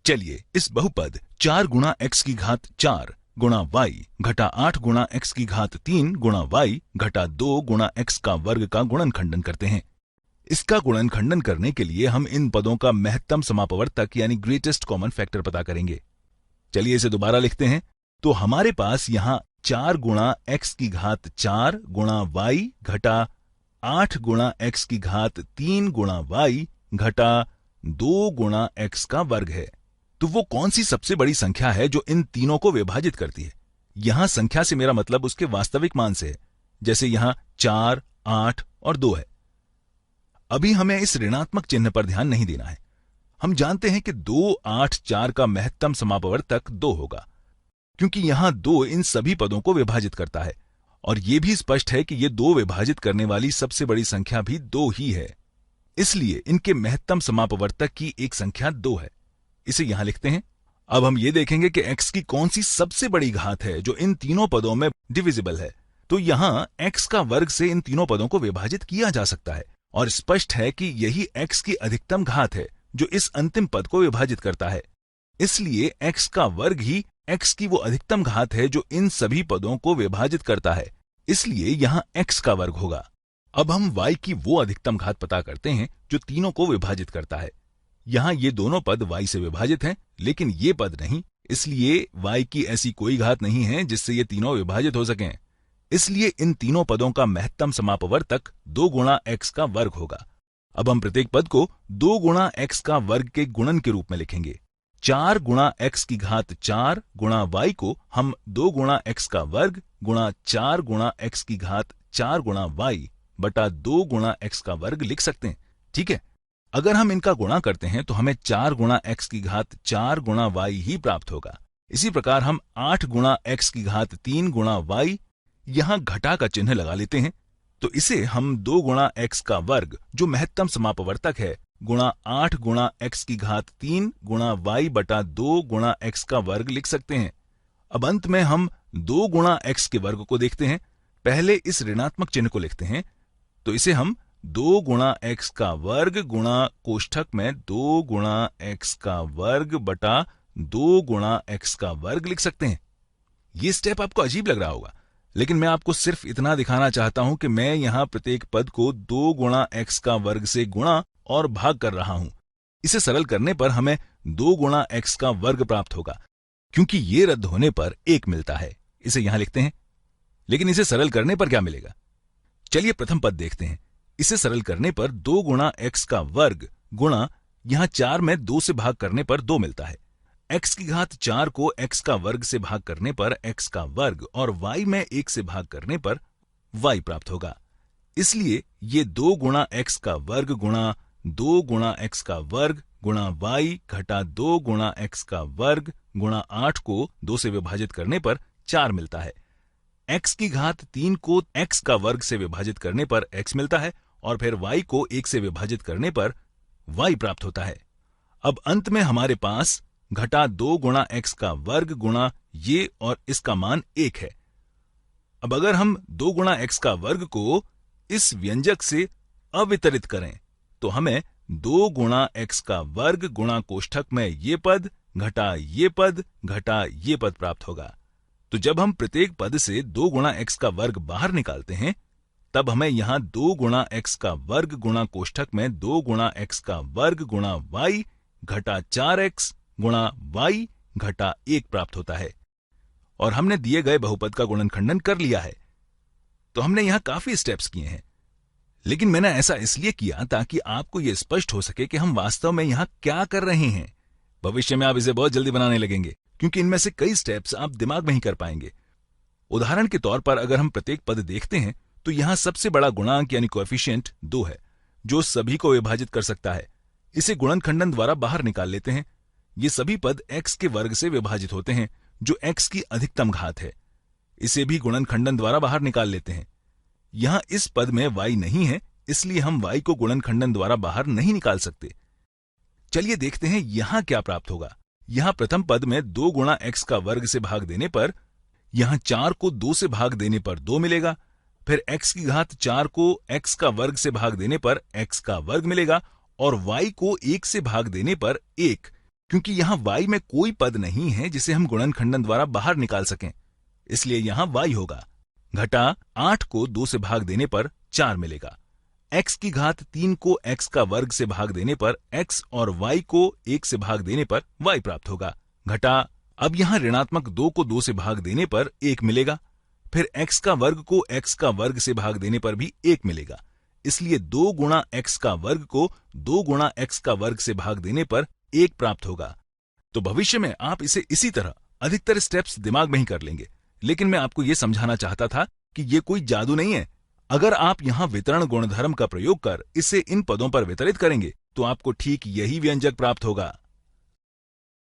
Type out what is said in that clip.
चलिए इस बहुपद 4 गुणा x की घात 4 गुणा y घटा 8 गुणा x की घात 3 गुणा y घटा 2 गुणा x का वर्ग का गुणनखंडन करते हैं। इसका गुणनखंडन करने के लिए हम इन पदों का महत्तम समापवर्तक यानी ग्रेटेस्ट कॉमन फैक्टर पता करेंगे। चलिए इसे दोबारा लिखते हैं। तो हमारे पास यहां 4 गुणा x की घात 4 गुणा y घटा 8 गुणा x की घात 3 गुणा y घटा 2 गुणा x का वर्ग है। तो वो कौन सी सबसे बड़ी संख्या है जो इन तीनों को विभाजित करती है? यहां संख्या से मेरा मतलब उसके वास्तविक मान से है, जैसे यहां 4, 8 और 2 है। अभी हमें इस ऋणात्मक चिन्ह पर ध्यान नहीं देना है। हम जानते हैं कि 2, 8, 4 का महत्तम समापवर्तक 2 होगा, क्योंकि यहां 2 इन सभी पदों को विभाजित करता है और यह भी स्पष्ट है कि यह 2 विभाजित करने वाली सबसे बड़ी संख्या भी 2 ही है। इसलिए इनके महत्तम समापवर्तक की एक संख्या 2 है। इसे यहां लिखते हैं। अब हम ये देखेंगे कि x की कौन सी सबसे बड़ी घात है जो इन तीनों पदों में डिविजिबल है। तो यहां x का वर्ग से इन तीनों पदों को विभाजित किया जा सकता है और स्पष्ट है कि यही x की अधिकतम घात है जो इस अंतिम पद को विभाजित करता है। इसलिए x का वर्ग ही x की वो अधिकतम घात है जो इन सभी पदों को विभाजित करता है। इसलिए यहां x का वर्ग होगा। अब हम y की वो अधिकतम घात पता करते हैं जो तीनों को विभाजित करता है। यहां ये दोनों पद y से विभाजित हैं, लेकिन ये पद नहीं। इसलिए y की ऐसी कोई घात नहीं है जिससे ये तीनों विभाजित हो सकें। इसलिए इन तीनों पदों का महत्तम समापवर्तक 2 गुणा x का वर्ग होगा। अब हम प्रत्येक पद को 2 गुणा x का वर्ग के गुणन के रूप में लिखेंगे। 4 गुणा x की घात 4 गुणा y को हम 2 गुणा x का वर्ग गुणा 4 गुणा x की घात 4 गुणा y बटा 2 गुणा x का वर्ग लिख सकते हैं। ठीक है, अगर हम इनका गुणा करते हैं तो हमें 4 गुणा x की घात 4 गुणा y ही प्राप्त होगा। इसी प्रकार हम 8 गुणा x की घात 3 गुणा y यहां घटा का चिन्ह लगा लेते हैं। तो इसे हम 2 गुणा x का वर्ग जो महत्तम समापवर्तक है गुणा 8 गुणा x की घात 3 गुणा y बटा 2 गुणा x का वर्ग लिख सकते हैं। अब अंत में हम 2 गुणा x के वर्ग को देखते हैं। पहले इस ऋणात्मक चिन्ह को लिखते हैं। तो इसे हम 2 गुणा x का वर्ग गुणा कोष्ठक में 2 गुणा x का वर्ग बटा 2 गुणा x का वर्ग लिख सकते हैं। ये स्टेप आपको अजीब लग रहा होगा, लेकिन मैं आपको सिर्फ इतना दिखाना चाहता हूं कि मैं यहां प्रत्येक पद को 2 गुणा x का वर्ग से गुणा और भाग कर रहा हूं। इसे सरल करने पर हमें 2 गुणा x का वर्ग प्राप्त होगा, क्योंकि ये रद्द होने पर 1 मिलता है। इसे यहां लिखते हैं। लेकिन इसे सरल करने पर क्या मिलेगा? चलिए प्रथम पद देखते हैं। इसे सरल करने पर 2 गुणा x का वर्ग गुणा यहां 4 में 2 से भाग करने पर 2 मिलता है। x की घात 4 को x का वर्ग से भाग करने पर x का वर्ग और y में 1 से भाग करने पर y प्राप्त होगा। इसलिए ये 2 गुणा x का वर्ग गुणा 2 गुणा x का वर्ग गुणा y घटा 2 गुणा x का वर्ग गुणा 8 को 2 से विभाजित करने पर 4 मिलता है। x की घात 3 को x का वर्ग से विभाजित करने पर x मिलता है और फिर y को 1 से विभाजित करने पर y प्राप्त होता है। अब अंत में हमारे पास घटा 2 गुणा x का वर्ग गुणा ये और इसका मान 1 है। अब अगर हम 2 गुणा x का वर्ग को इस व्यंजक से अवितरित करें तो हमें 2 गुणा x का वर्ग गुणा कोष्ठक में ये पद घटा ये पद घटा ये पद प्राप्त होगा। तो जब हम प्रत्येक पद से 2 गुणा x का वर्ग बाहर निकालते हैं तब हमें यहां 2 गुणा x का वर्ग गुणा कोष्ठक में 2 गुणा x का वर्ग गुणा y घटा 4x गुणा y घटा 1 प्राप्त होता है। और हमने दिए गए बहुपद का गुणनखंडन कर लिया है। तो हमने यहां काफी स्टेप्स किए हैं, लेकिन मैंने ऐसा इसलिए किया ताकि आपको यह स्पष्ट हो सके कि हम वास्तव में यहां क्या कर रहे हैं। भविष्य में आप इसे बहुत जल्दी बनाने लगेंगे, क्योंकि इनमें से कई स्टेप्स आप दिमाग में ही कर पाएंगे। उदाहरण के तौर पर अगर हम प्रत्येक पद देखते हैं तो यहां सबसे बड़ा गुणांक यानी कोएफिशिएंट 2 है, जो सभी को विभाजित कर सकता है। इसे गुणनखंडन द्वारा बाहर निकाल लेते हैं। ये सभी पद x के वर्ग से विभाजित होते हैं, जो x की अधिकतम घात है। इसे भी गुणनखंडन द्वारा बाहर निकाल लेते हैं। यहां इस पद में y नहीं है, इसलिए हम y को गुणनखंडन द्वारा बाहर नहीं निकाल सकते। चलिए देखते हैं यहां क्या प्राप्त होगा। यहां प्रथम पद में 2 गुणा x का वर्ग से भाग देने पर यहां 4 को 2 से भाग देने पर 2 मिलेगा। फिर x की घात 4 को x का वर्ग से भाग देने पर x का वर्ग मिलेगा और y को 1 से भाग देने पर 1 क्योंकि यहां y में कोई पद नहीं है जिसे हम गुणनखंडन द्वारा बाहर निकाल सकें, इसलिए यहां y होगा। घटा 8 को 2 से भाग देने पर 4 मिलेगा। x की घात 3 को x का वर्ग से भाग देने पर x और y को 1 से भाग देने पर y प्राप्त होगा। घटा अब यहां ऋणात्मक 2 को 2 से भाग देने पर 1 मिलेगा। फिर x का वर्ग को x का वर्ग से भाग देने पर भी 1 मिलेगा। इसलिए 2 गुणा x का वर्ग को 2 गुणा x का वर्ग से भाग देने पर 1 प्राप्त होगा। तो भविष्य में आप इसे इसी तरह अधिकतर स्टेप्स दिमाग में ही कर लेंगे, लेकिन मैं आपको यह समझाना चाहता था कि यह कोई जादू नहीं है। अगर आप यहां वितरण गुणधर्म का प्रयोग कर इसे इन पदों पर वितरित करेंगे तो आपको ठीक यही व्यंजक प्राप्त होगा।